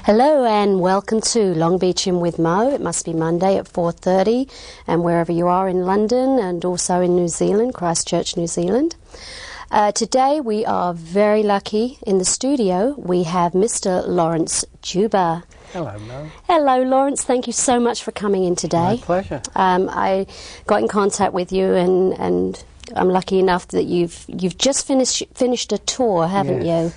Hello and welcome to Long Beachin with Mo. It must be Monday at 4:30, and wherever you are in London and also in New Zealand, Christchurch, New Zealand. Today we are very lucky in the studio. We have Mr. Laurence Juber. Hello, Mo. Hello, Laurence. Thank you so much for coming in today. My pleasure. I got in contact with you, and I'm lucky enough that you've just finished a tour, haven't you?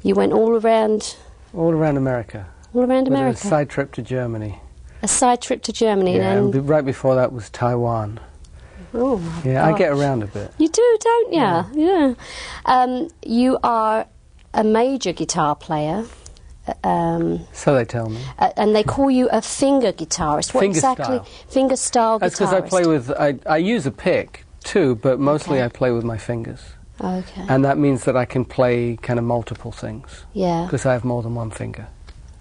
You went all around. All around America. All around America. With a side trip to Germany. A side trip to Germany. Yeah, and right before that was Taiwan. Oh, my yeah, gosh. I get around a bit. You do, don't you? Yeah. You are a major guitar player. So they tell me. And they call you a finger guitarist. What Fingerstyle. Fingerstyle guitarist. That's because I play with, I use a pick too, but mostly I play with my fingers. Okay. And that means that I can play kind of multiple things. Yeah. Because I have more than one finger.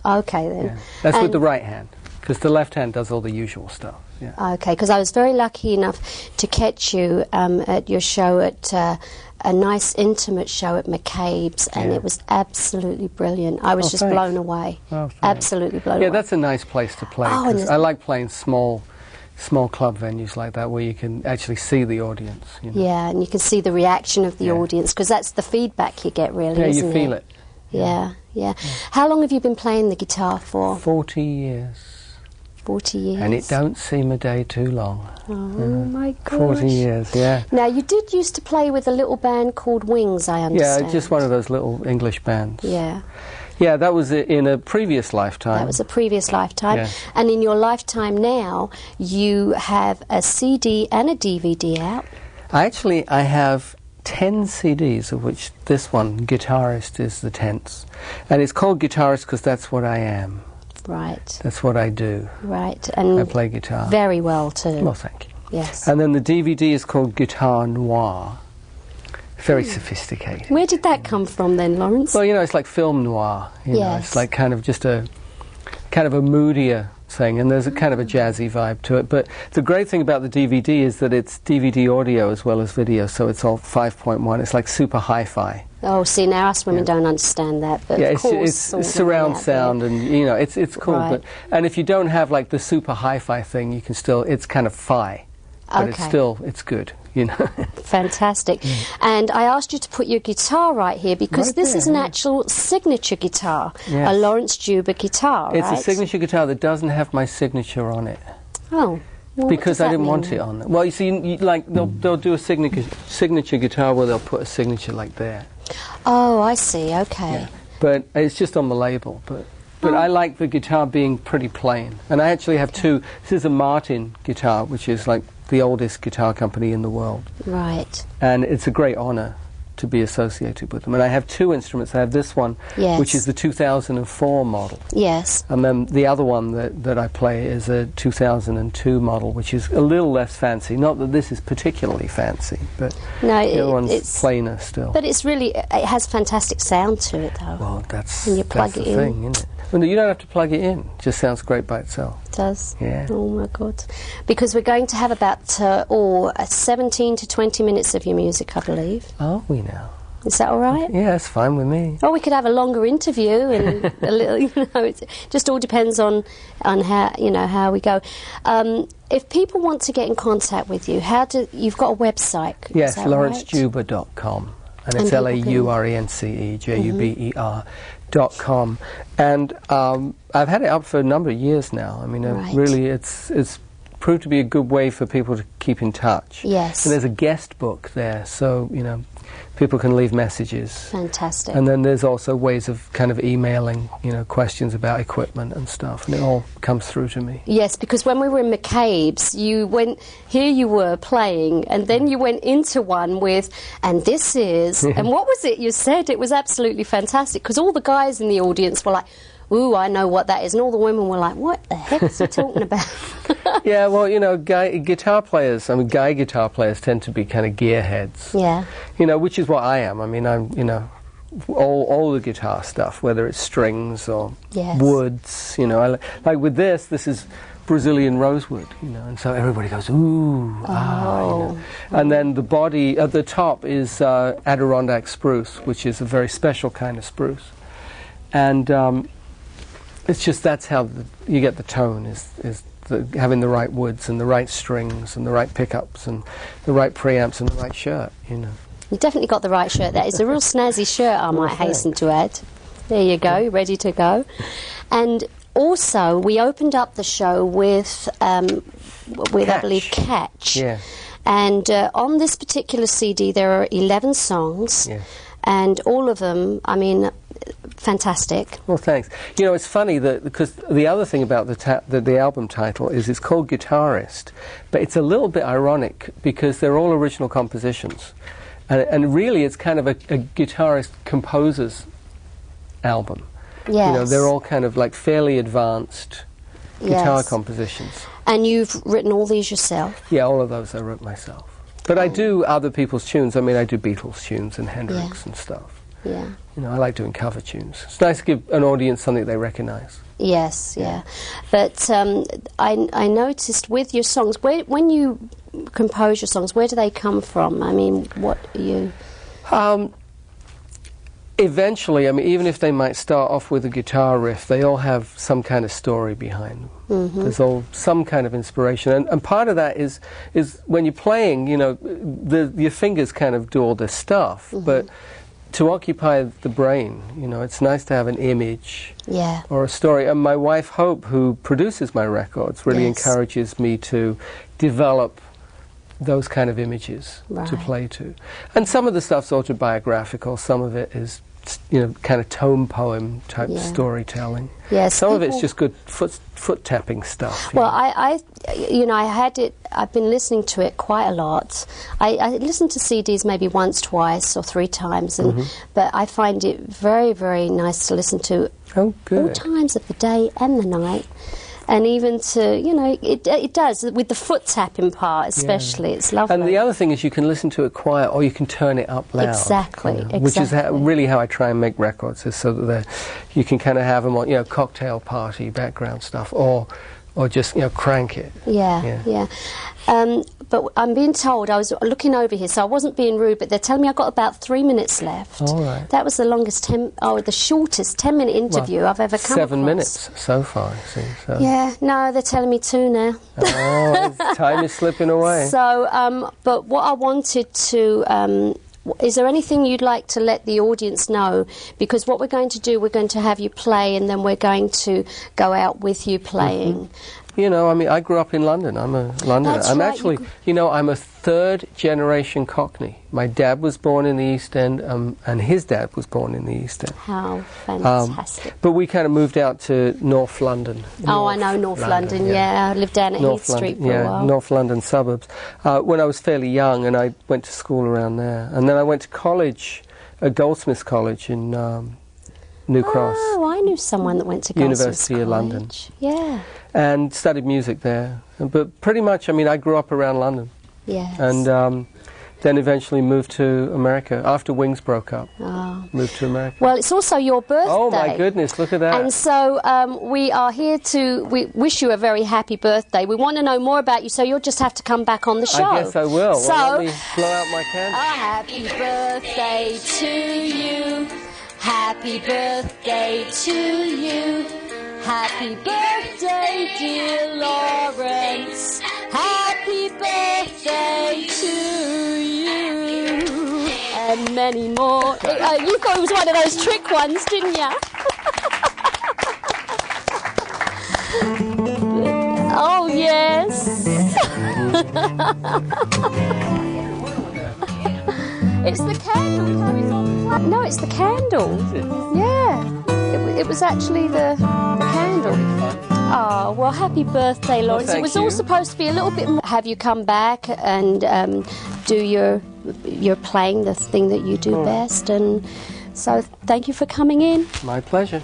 Okay then. Yeah. That's with the right hand, because the left hand does all the usual stuff. Yeah. Okay, because I was very lucky enough to catch you at your show at a nice intimate show at McCabe's, and it was absolutely brilliant. I was just blown away. Oh, absolutely blown away. Yeah, that's a nice place to play. I like playing small club venues like that where you can actually see the audience. You know? Yeah, and you can see the reaction of the audience, because that's the feedback you get, really, isn't it? Yeah, you feel it. Yeah. How long have you been playing the guitar for? 40 years. 40 years. And it don't seem a day too long. Oh, my gosh. 40 years, yeah. Now, you did used to play with a little band called Wings, I understand. Yeah, just one of those little English bands. Yeah. Yeah, that was in a previous lifetime. That was a previous lifetime. Yeah. And in your lifetime now, you have a CD and a DVD out. I have 10 CDs, of which this one, Guitarist, is the 10th. And it's called Guitarist because that's what I am. Right. That's what I do. Right. And I play guitar. Very well, too. Well, thank you. Yes. And then the DVD is called Guitar Noir. Very sophisticated. Where did that come from then, Laurence? Well, it's like film noir. You know, it's like kind of just a moodier thing, and there's a kind of a jazzy vibe to it. But the great thing about the DVD is that it's DVD audio as well as video, so it's all 5.1. It's like super hi-fi. Oh, see, now us women don't understand that, but of course... it's surround sound, and, it's cool. Right. And if you don't have, like, the super hi-fi thing, you can still... It's kind of fi, but it's good, Fantastic. And I asked you to put your guitar right here, because this is an actual signature guitar, a Laurence Juber guitar, It's a signature guitar that doesn't have my signature on it. Oh. Well, because I didn't want it on it. Well, you see, they'll do a signature guitar where they'll put a signature like there. Oh, I see. Okay. Yeah. But it's just on the label. But I like the guitar being pretty plain. And I actually have two. This is a Martin guitar, which is like the oldest guitar company in the world. Right. And it's a great honor to be associated with them. And I have two instruments. I have this one, which is the 2004 model. Yes. And then the other one that I play is a 2002 model, which is a little less fancy. Not that this is particularly fancy, but the other one's plainer still. But it's really, it has fantastic sound to it, though. Well, that's when you plug the it in. thing, isn't it? Well, you don't have to plug it in. It just sounds great by itself. It does? Yeah. Oh, my God. Because we're going to have about 17 to 20 minutes of your music, I believe. Are we now? Is that all right? Yeah, it's fine with me. Or we could have a longer interview, and a little, it just all depends on how, how we go. If people want to get in contact with you, you've got a website? Yes, laurencejuber.com. And it's LAURENCEJUBER.com. And I've had it up for a number of years now. I mean, really, it's proved to be a good way for people to keep in touch. Yes. And there's a guest book there, so, people can leave messages. Fantastic. And then there's also ways of kind of emailing, questions about equipment and stuff, and it all comes through to me. Yes, because when we were in McCabe's, you were playing, and then you went into one with, and this is, and what was it you said? It was absolutely fantastic, because all the guys in the audience were like, ooh, I know what that is. And all the women were like, what the heck is he talking about? Yeah, well, guy guitar players tend to be kind of gearheads. Yeah. Which is what I am. I mean, I'm, all the guitar stuff, whether it's strings or woods, like with this is Brazilian rosewood, and so everybody goes, ooh, And then the body, at the top is Adirondack spruce, which is a very special kind of spruce. And it's just that's how you get the tone, is having the right woods and the right strings and the right pickups and the right preamps and the right shirt, you know. You definitely got the right shirt there. It's a real snazzy shirt, I might hasten to add. There you go, ready to go. And also, we opened up the show with I believe, Catch. Yeah. And on this particular CD, there are 11 songs. Yeah. And all of them, I mean, fantastic. Well, thanks. You know, it's funny that because the other thing about the album title is it's called Guitarist, but it's a little bit ironic because they're all original compositions, and really it's kind of a guitarist composer's album. Yes. You know, they're all kind of like fairly advanced guitar compositions. And you've written all these yourself? Yeah, all of those I wrote myself. But I do other people's tunes. I mean, I do Beatles tunes and Hendrix and stuff. Yeah. You know, I like doing cover tunes. It's nice to give an audience something they recognise. Yes, yeah. But I noticed with your songs, when you compose your songs, where do they come from? I mean, what are you... Eventually, I mean, even if they might start off with a guitar riff, they all have some kind of story behind them. Mm-hmm. There's all some kind of inspiration, and part of that is when you're playing, you know, your fingers kind of do all this stuff, but to occupy the brain, you know, it's nice to have an image or a story. And my wife Hope, who produces my records, really encourages me to develop those kind of images to play to. And some of the stuff's autobiographical, some of it is, you know, kind of tome poem type storytelling. Yes, some of it's just good foot tapping stuff. Well, I've been listening to it quite a lot. I listen to CDs maybe once, twice, or 3 times, but I find it very, very nice to listen to all times of the day and the night. And even to, you know, it does, with the foot tapping part especially, it's lovely. And the other thing is you can listen to it quiet or you can turn it up loud. Exactly, you know, which is really how I try and make records, is so that you can kind of have them on, you know, cocktail party background stuff, or just, you know, crank it. Yeah. But I'm being told, I was looking over here, so I wasn't being rude, but they're telling me I've got about 3 minutes left. All right. That was the shortest 10-minute interview I've ever come 7 across. minutes so far, I see. So. Yeah, no, they're telling me 2 now. Oh, time is slipping away. So, but what I wanted to... is there anything you'd like to let the audience know? Because what we're going to do, we're going to have you play, and then we're going to go out with you playing. You know, I mean, I grew up in London. I'm a Londoner. That's I'm right. actually, you know, I'm a 3rd-generation Cockney. My dad was born in the East End, and his dad was born in the East End. How fantastic. But we kind of moved out to North London. I know North London, yeah. I lived down at Heath Street for a while. North London suburbs. When I was fairly young, and I went to school around there. And then I went to college, Goldsmiths College in New Cross. Oh, I knew someone that went to Goldsmiths University of London. Yeah. And studied music there. But pretty much, I mean, I grew up around London. Yes. And then eventually moved to America. After Wings broke up, moved to America. Well, it's also your birthday. Oh, my goodness, look at that. And so we are here we wish you a very happy birthday. We want to know more about you, so you'll just have to come back on the show. I guess I will. So, let me blow out my candle. Happy birthday to you. Happy birthday to you. Happy birthday, dear Laurence. Happy birthday to you. And many more. You thought it was one of those trick ones, didn't you? Oh, yes. It's the candle carries on. No, it's the candle. Is it? Yeah. It was actually the candle. Oh, well, happy birthday, Laurence. Well, it was all supposed to be a little bit more. Have you come back and do your playing, the thing that you do best? And so thank you for coming in. My pleasure.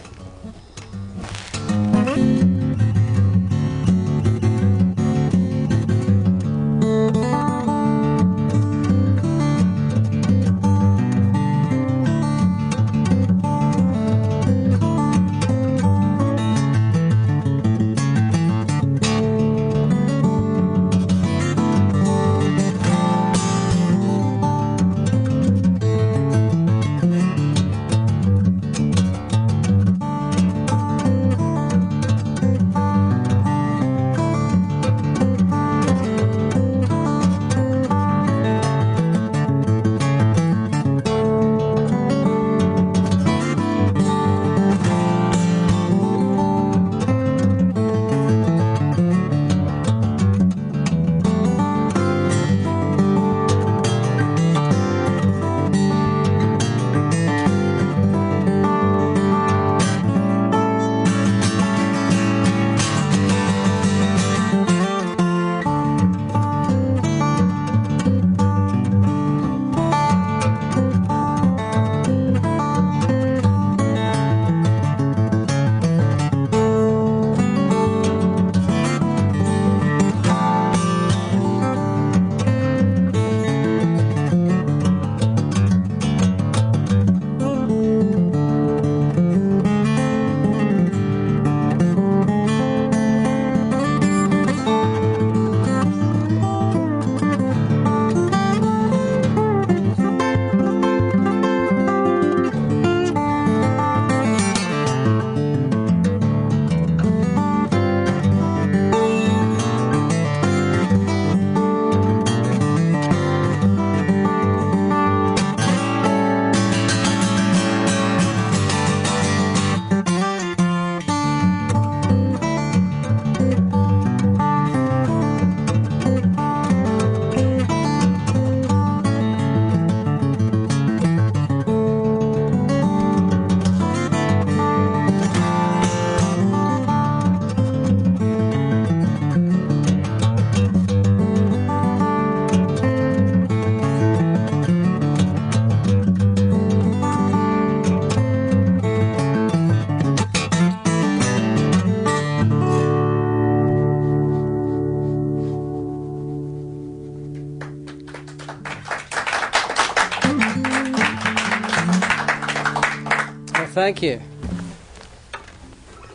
Thank you.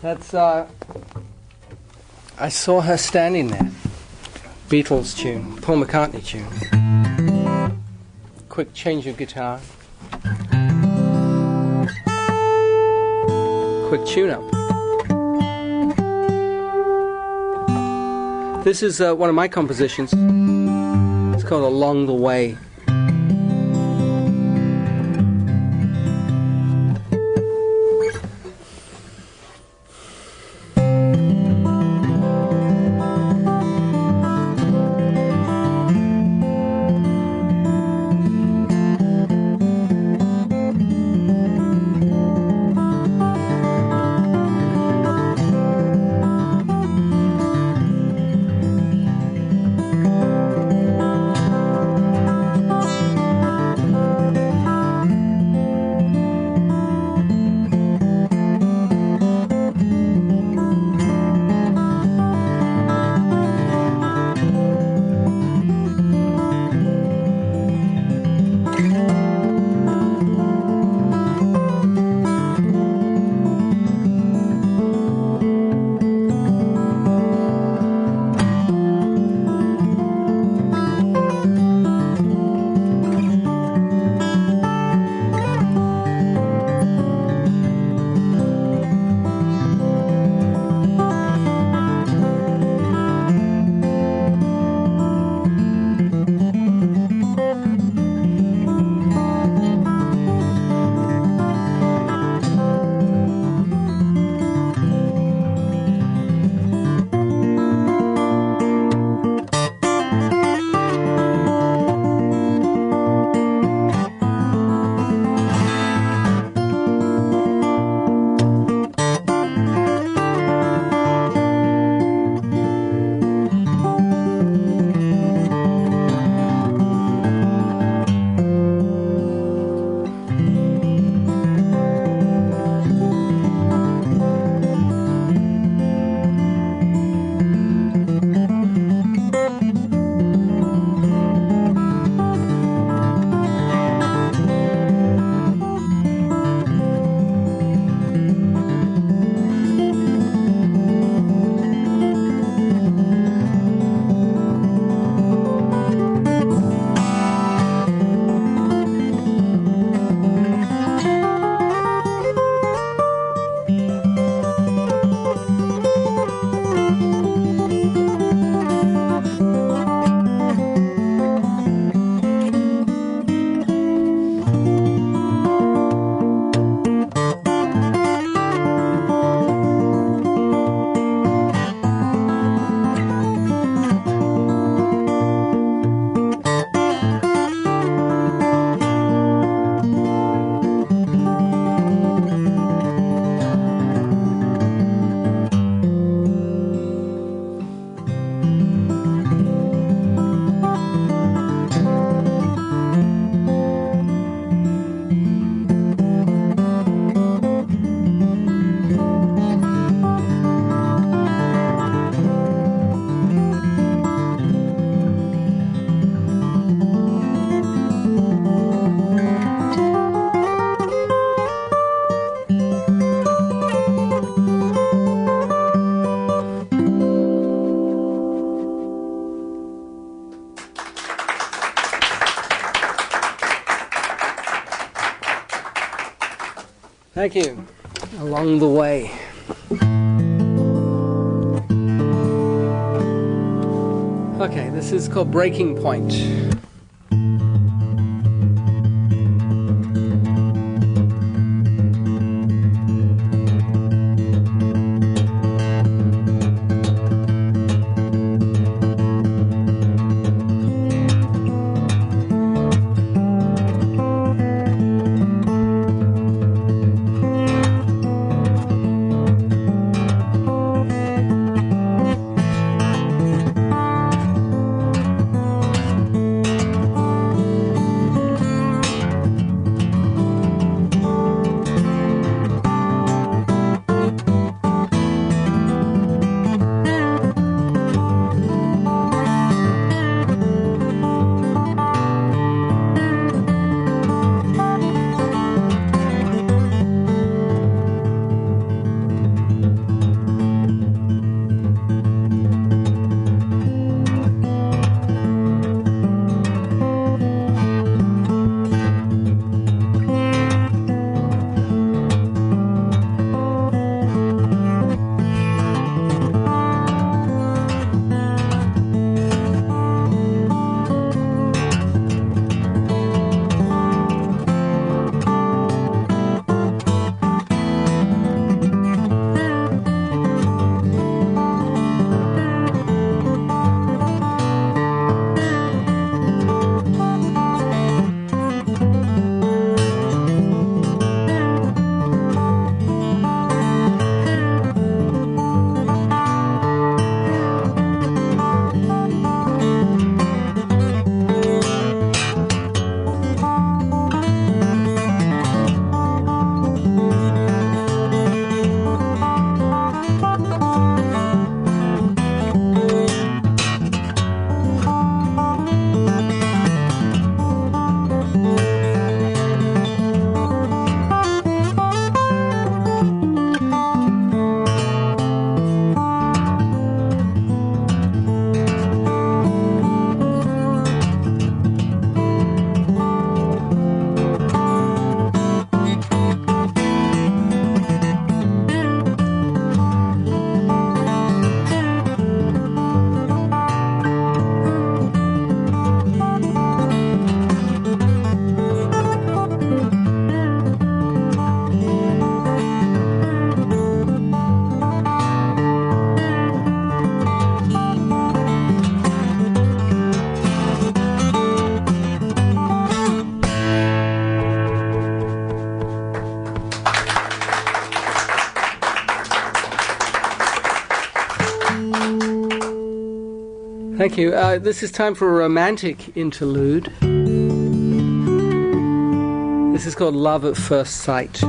That's, I saw her standing there. Beatles tune, Paul McCartney tune. Quick change of guitar. Quick tune-up. This is one of my compositions. It's called Along the Way. Thank you. Along the Way. Okay, this is called Breaking Point. Thank you. This is time for a romantic interlude. This is called Love at First Sight.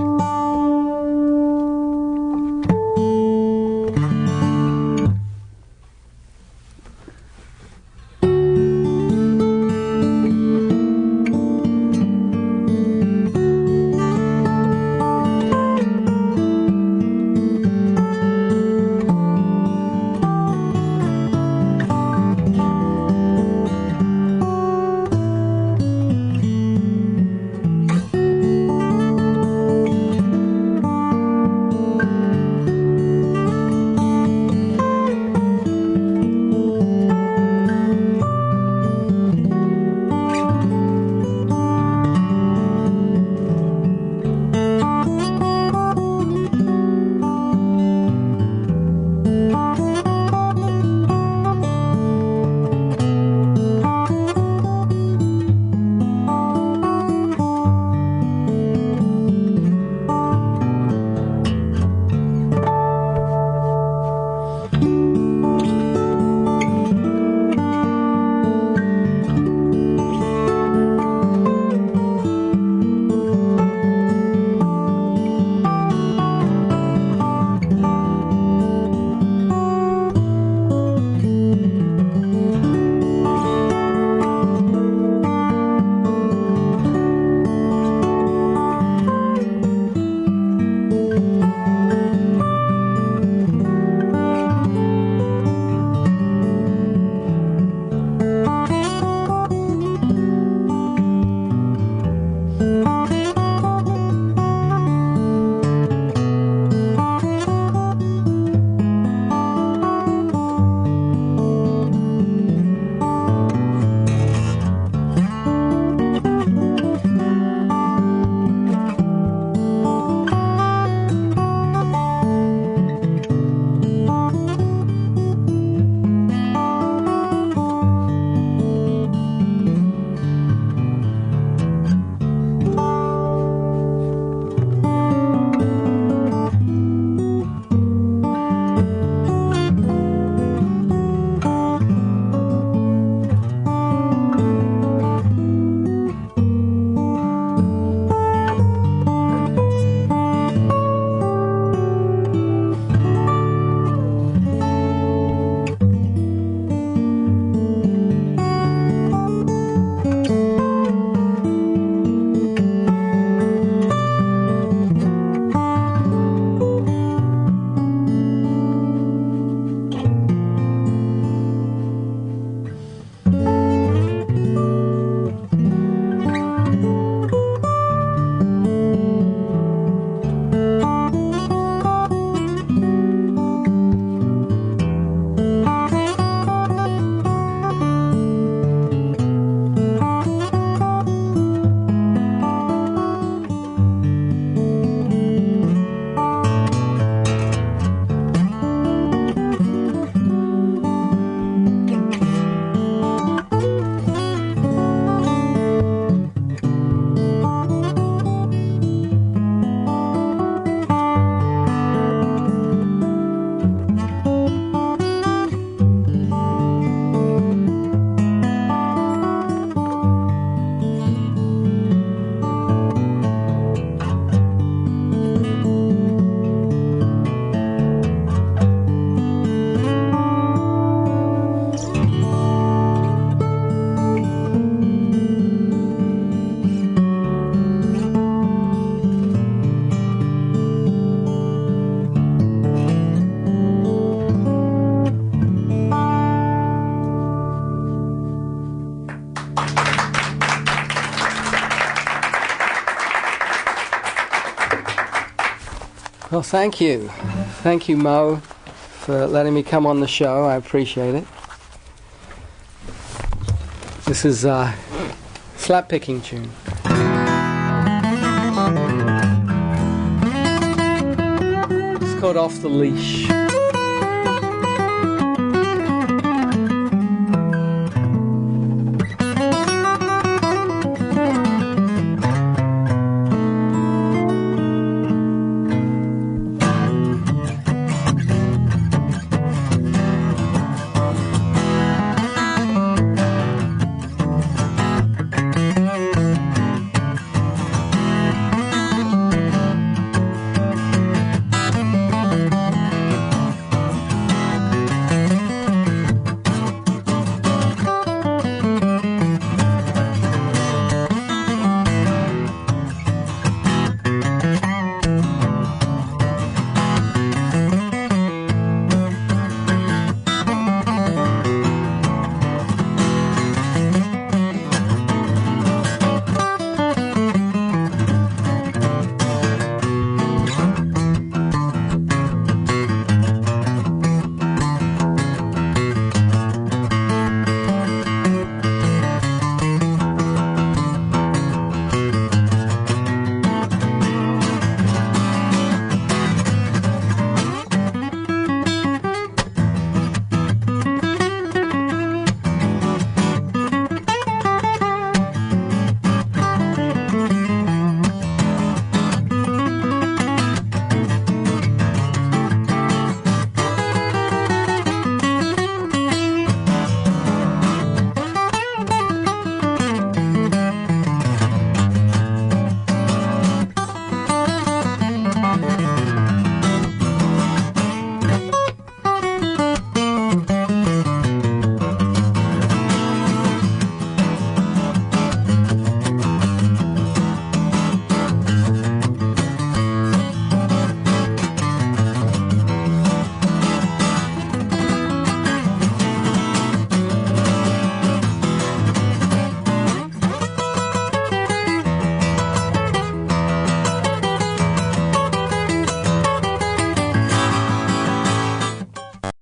Well, thank you. Thank you, Mo, for letting me come on the show. I appreciate it. This is a slap picking tune. It's called Off the Leash.